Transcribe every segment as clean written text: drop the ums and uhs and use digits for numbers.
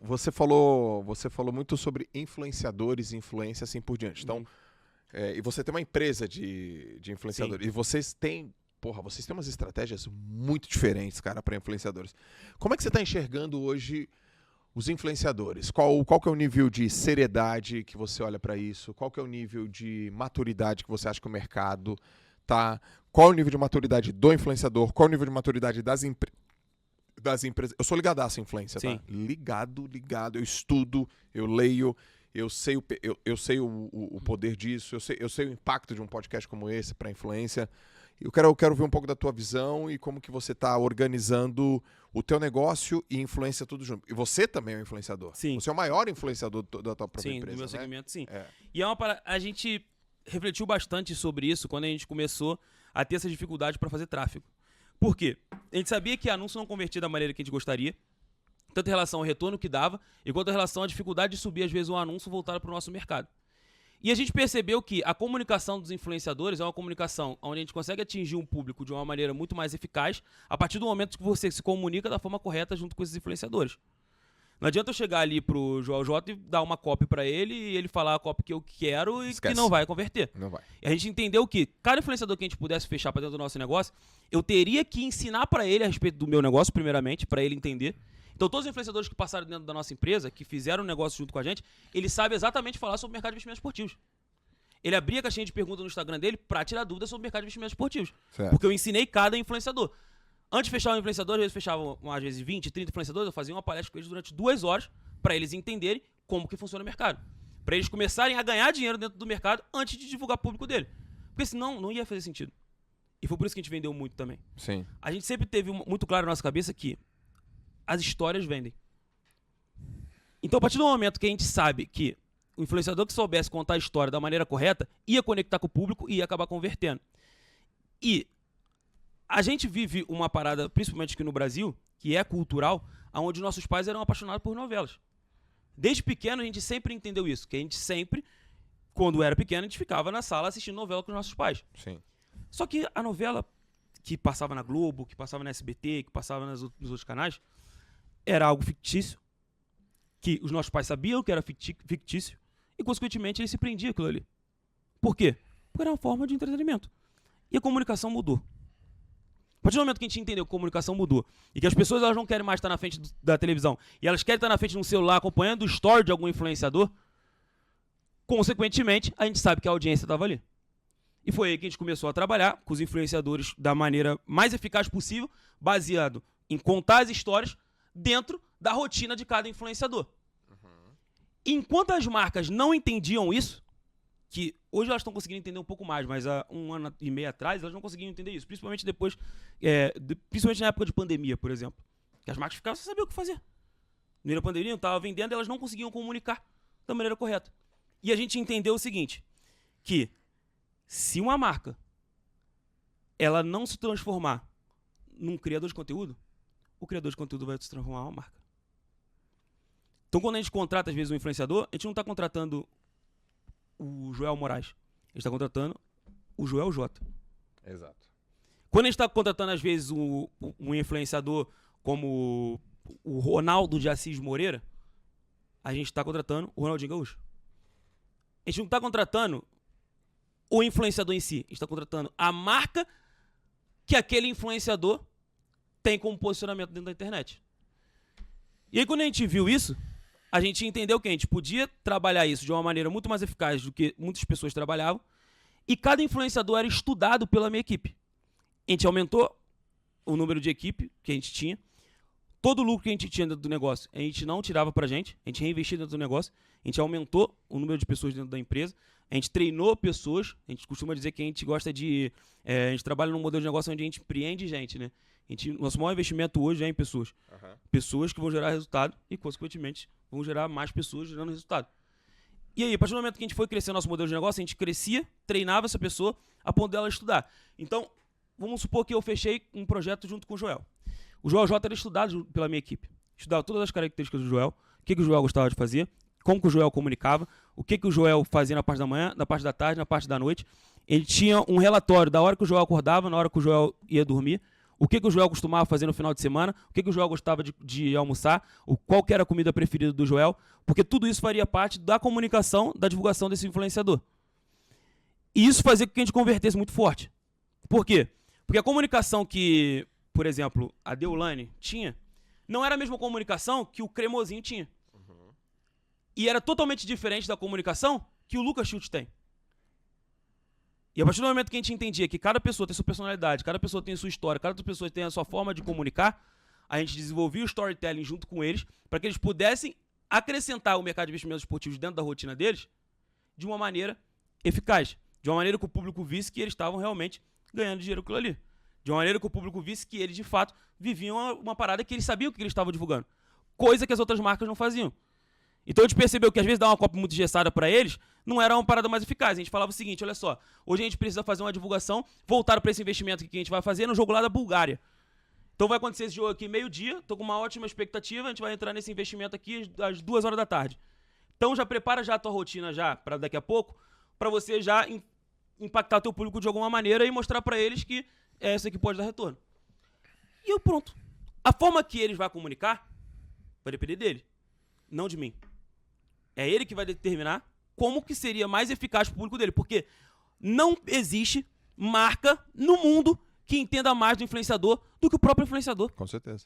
Você falou muito sobre influenciadores, influência, assim por diante. Então, e você tem uma empresa de influenciadores. Sim. E vocês têm umas estratégias muito diferentes, cara, para influenciadores. Como é que você está enxergando hoje os influenciadores? Qual que é o nível de seriedade que você olha para isso? Qual que é o nível de maturidade que você acha que o mercado tá? Qual é o nível de maturidade do influenciador? Qual é o nível de maturidade das empresas? Eu sou ligadaço à influência, Sim. tá? Ligado. Eu estudo, eu leio, eu sei o poder disso, eu sei o impacto de um podcast como esse para influência. Eu quero ver um pouco da tua visão e como que você está organizando o teu negócio e influência tudo junto. E você também é um influenciador. Sim. Você é o maior influenciador da tua própria Sim, empresa, no meu né? segmento, sim. É. E a gente refletiu bastante sobre isso quando a gente começou a ter essa dificuldade para fazer tráfego. Por quê? A gente sabia que anúncio não convertia da maneira que a gente gostaria, tanto em relação ao retorno que dava, quanto em relação à dificuldade de subir, às vezes, um anúncio voltado para o nosso mercado. E a gente percebeu que a comunicação dos influenciadores é uma comunicação onde a gente consegue atingir um público de uma maneira muito mais eficaz a partir do momento que você se comunica da forma correta junto com esses influenciadores. Não adianta eu chegar ali pro Joel J e dar uma copy pra ele e ele falar a copy que eu quero e Esquece. que não vai converter. Não vai. E a gente entendeu que cada influenciador que a gente pudesse fechar pra dentro do nosso negócio, eu teria que ensinar pra ele a respeito do meu negócio, primeiramente, pra ele entender. Então todos os influenciadores que passaram dentro da nossa empresa, que fizeram um negócio junto com a gente, ele sabe exatamente falar sobre o mercado de investimentos esportivos. Ele abria a caixinha de perguntas no Instagram dele pra tirar dúvidas sobre o mercado de investimentos esportivos. Certo. Porque eu ensinei cada influenciador. Antes de fechar um influenciador, às vezes fechavam, às vezes, 20, 30 influenciadores, eu fazia uma palestra com eles durante 2 horas para eles entenderem como que funciona o mercado. Para eles começarem a ganhar dinheiro dentro do mercado antes de divulgar o público dele. Porque senão não ia fazer sentido. E foi por isso que a gente vendeu muito também. Sim. A gente sempre teve muito claro na nossa cabeça que as histórias vendem. Então, a partir do momento que a gente sabe que o influenciador que soubesse contar a história da maneira correta ia conectar com o público e ia acabar convertendo. E a gente vive uma parada, principalmente aqui no Brasil, que é cultural, onde nossos pais eram apaixonados por novelas. Desde pequeno a gente sempre entendeu isso, que a gente sempre, quando era pequeno, a gente ficava na sala assistindo novela com os nossos pais. Sim. Só que a novela que passava na Globo, que passava na SBT, que passava nos outros canais, era algo fictício, que os nossos pais sabiam que era fictício, e consequentemente eles se prendiam aquilo ali. Por quê? Porque era uma forma de entretenimento. E a comunicação mudou. A partir do momento que a gente entendeu que a comunicação mudou e que as pessoas elas não querem mais estar na frente da televisão e elas querem estar na frente de um celular acompanhando o story de algum influenciador, consequentemente, a gente sabe que a audiência estava ali. E foi aí que a gente começou a trabalhar com os influenciadores da maneira mais eficaz possível, baseado em contar as histórias dentro da rotina de cada influenciador. Enquanto as marcas não entendiam isso, que hoje elas estão conseguindo entender um pouco mais, mas há 1 ano e meio atrás elas não conseguiam entender isso, principalmente depois, principalmente na época de pandemia, por exemplo, que as marcas ficavam sem saber o que fazer. No meio da pandemia, estavam vendendo e elas não conseguiam comunicar da maneira correta. E a gente entendeu o seguinte, que se uma marca ela não se transformar num criador de conteúdo, o criador de conteúdo vai se transformar em uma marca. Então, quando a gente contrata, às vezes, um influenciador, a gente não está contratando o Joel Moraes. A gente está contratando o Joel J. Exato. Quando a gente está contratando, às vezes, um influenciador como o Ronaldo de Assis Moreira, a gente está contratando o Ronaldinho Gaúcho. A gente não está contratando o influenciador em si. A gente está contratando a marca que aquele influenciador tem como posicionamento dentro da internet. E aí, quando a gente viu isso, a gente entendeu que a gente podia trabalhar isso de uma maneira muito mais eficaz do que muitas pessoas trabalhavam, e cada influenciador era estudado pela minha equipe. A gente aumentou o número de equipe que a gente tinha, todo o lucro que a gente tinha dentro do negócio, a gente não tirava pra gente, a gente reinvestia dentro do negócio, a gente aumentou o número de pessoas dentro da empresa, a gente treinou pessoas, a gente costuma dizer que a gente gosta de... a gente trabalha num modelo de negócio onde a gente empreende gente, né? Nosso maior investimento hoje é em pessoas. Uhum. Pessoas que vão gerar resultado e, consequentemente, vão gerar mais pessoas gerando resultado. E aí, a partir do momento que a gente foi crescer nosso modelo de negócio, a gente crescia, treinava essa pessoa a ponto dela estudar. Então, vamos supor que eu fechei um projeto junto com o Joel. O Joel J era estudado pela minha equipe. Estudava todas as características do Joel, o que o Joel gostava de fazer, como que o Joel comunicava, o que o Joel fazia na parte da manhã, na parte da tarde, na parte da noite. Ele tinha um relatório da hora que o Joel acordava, na hora que o Joel ia dormir, o que o Joel costumava fazer no final de semana, o que o Joel gostava de almoçar, qual que era a comida preferida do Joel, porque tudo isso faria parte da comunicação, da divulgação desse influenciador. E isso fazia com que a gente convertesse muito forte. Por quê? Porque a comunicação que, por exemplo, a Deolane tinha, não era a mesma comunicação que o Cremosinho tinha. Uhum. E era totalmente diferente da comunicação que o Lucas Schulte tem. E a partir do momento que a gente entendia que cada pessoa tem sua personalidade, cada pessoa tem sua história, cada pessoa tem a sua forma de comunicar, a gente desenvolvia o storytelling junto com eles para que eles pudessem acrescentar o mercado de investimentos esportivos dentro da rotina deles de uma maneira eficaz. De uma maneira que o público visse que eles estavam realmente ganhando dinheiro com aquilo ali. De uma maneira que o público visse que eles, de fato, viviam uma parada que eles sabiam o que eles estavam divulgando. Coisa que as outras marcas não faziam. Então a gente percebeu que às vezes dar uma cópia muito engessada para eles não era uma parada mais eficaz. A gente falava o seguinte, olha só, hoje a gente precisa fazer uma divulgação voltada para esse investimento que a gente vai fazer no jogo lá da Bulgária. Então vai acontecer esse jogo aqui meio-dia, tô com uma ótima expectativa, a gente vai entrar nesse investimento aqui às 2 horas da tarde. Então já prepara já a tua rotina já para daqui a pouco, para você já impactar teu público de alguma maneira e mostrar para eles que essa aqui pode dar retorno. E eu pronto. A forma que eles vão comunicar vai depender dele, não de mim. É ele que vai determinar como que seria mais eficaz para o público dele, porque não existe marca no mundo que entenda mais do influenciador do que o próprio influenciador. Com certeza.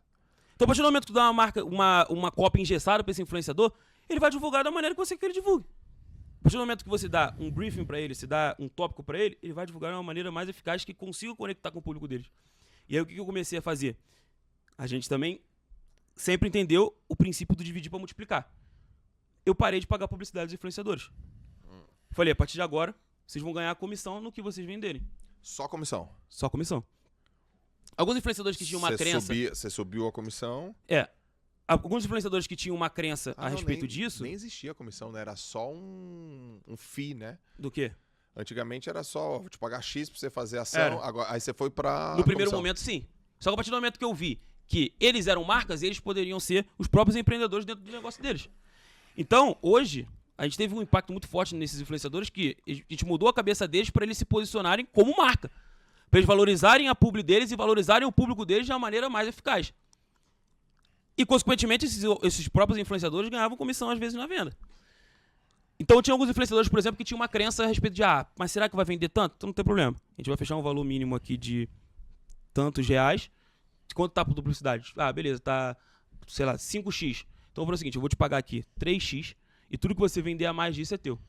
Então, a partir do momento que tu dá uma cópia engessada para esse influenciador, ele vai divulgar da maneira que você quer que ele divulgue. A partir do momento que você dá um briefing para ele, se dá um tópico para ele, ele vai divulgar de uma maneira mais eficaz que consiga conectar com o público deles. E aí o que eu comecei a fazer? A gente também sempre entendeu o princípio do dividir para multiplicar. Eu parei de pagar publicidade dos influenciadores. Falei, a partir de agora, vocês vão ganhar comissão no que vocês venderem. Só comissão? Só comissão. Alguns influenciadores que tinham uma crença... Você subiu a comissão? Alguns influenciadores que tinham uma crença a respeito disso... Nem existia a comissão, né? Era só um FII, né? Do quê? Antigamente era só, vou te pagar X pra você fazer ação, agora, aí você foi pra... No primeiro momento, sim. Só que a partir do momento que eu vi que eles eram marcas, eles poderiam ser os próprios empreendedores dentro do negócio deles. Então, hoje, a gente teve um impacto muito forte nesses influenciadores que a gente mudou a cabeça deles para eles se posicionarem como marca. Para eles valorizarem a publi deles e valorizarem o público deles de uma maneira mais eficaz. E, consequentemente, esses próprios influenciadores ganhavam comissão, às vezes, na venda. Então, tinha alguns influenciadores, por exemplo, que tinham uma crença a respeito de, mas será que vai vender tanto? Então, não tem problema. A gente vai fechar um valor mínimo aqui de tantos reais. Quanto tá por publicidade? Beleza, tá, sei lá, 5x. Então, vou fazer o seguinte, eu vou te pagar aqui 3x e tudo que você vender a mais disso é teu.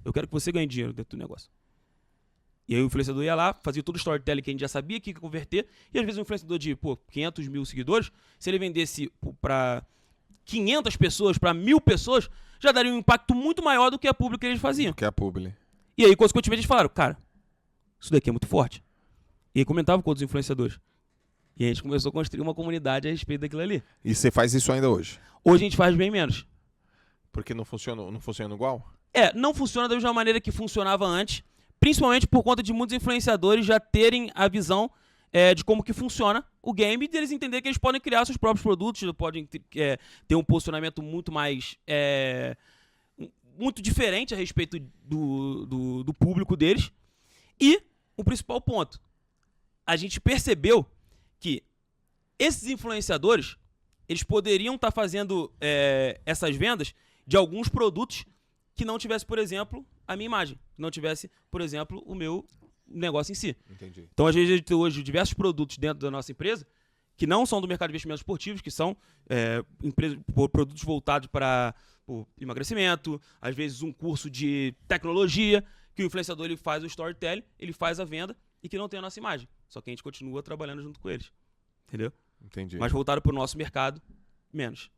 Eu quero que você ganhe dinheiro dentro do negócio. E aí o influenciador ia lá, fazia todo o storytelling que a gente já sabia que ia converter, e às vezes um influenciador de 500 mil seguidores, se ele vendesse para 500 pessoas, para 1000 pessoas, já daria um impacto muito maior do que a publi que eles faziam. Do que a publi. E aí, consequentemente, eles falaram, cara, isso daqui é muito forte. E aí comentavam com outros influenciadores. E a gente começou a construir uma comunidade a respeito daquilo ali. E você faz isso ainda hoje? Hoje a gente faz bem menos. Porque não funciona igual? Não funciona da mesma maneira que funcionava antes, principalmente por conta de muitos influenciadores já terem a visão de como que funciona o game e deles entenderem que eles podem criar seus próprios produtos, podem ter um posicionamento muito mais... muito diferente a respeito do público deles. E o principal ponto, a gente percebeu que esses influenciadores, eles poderiam estar fazendo essas vendas de alguns produtos que não tivesse, por exemplo, a minha imagem, que não tivesse, por exemplo, o meu negócio em si. Entendi. Então, às vezes, a gente tem hoje diversos produtos dentro da nossa empresa que não são do mercado de investimentos esportivos, que são produtos voltados para emagrecimento, às vezes um curso de tecnologia, que o influenciador ele faz o storytelling, ele faz a venda e que não tem a nossa imagem. Só que a gente continua trabalhando junto com eles. Entendeu? Entendi. Mas voltado para o nosso mercado, menos.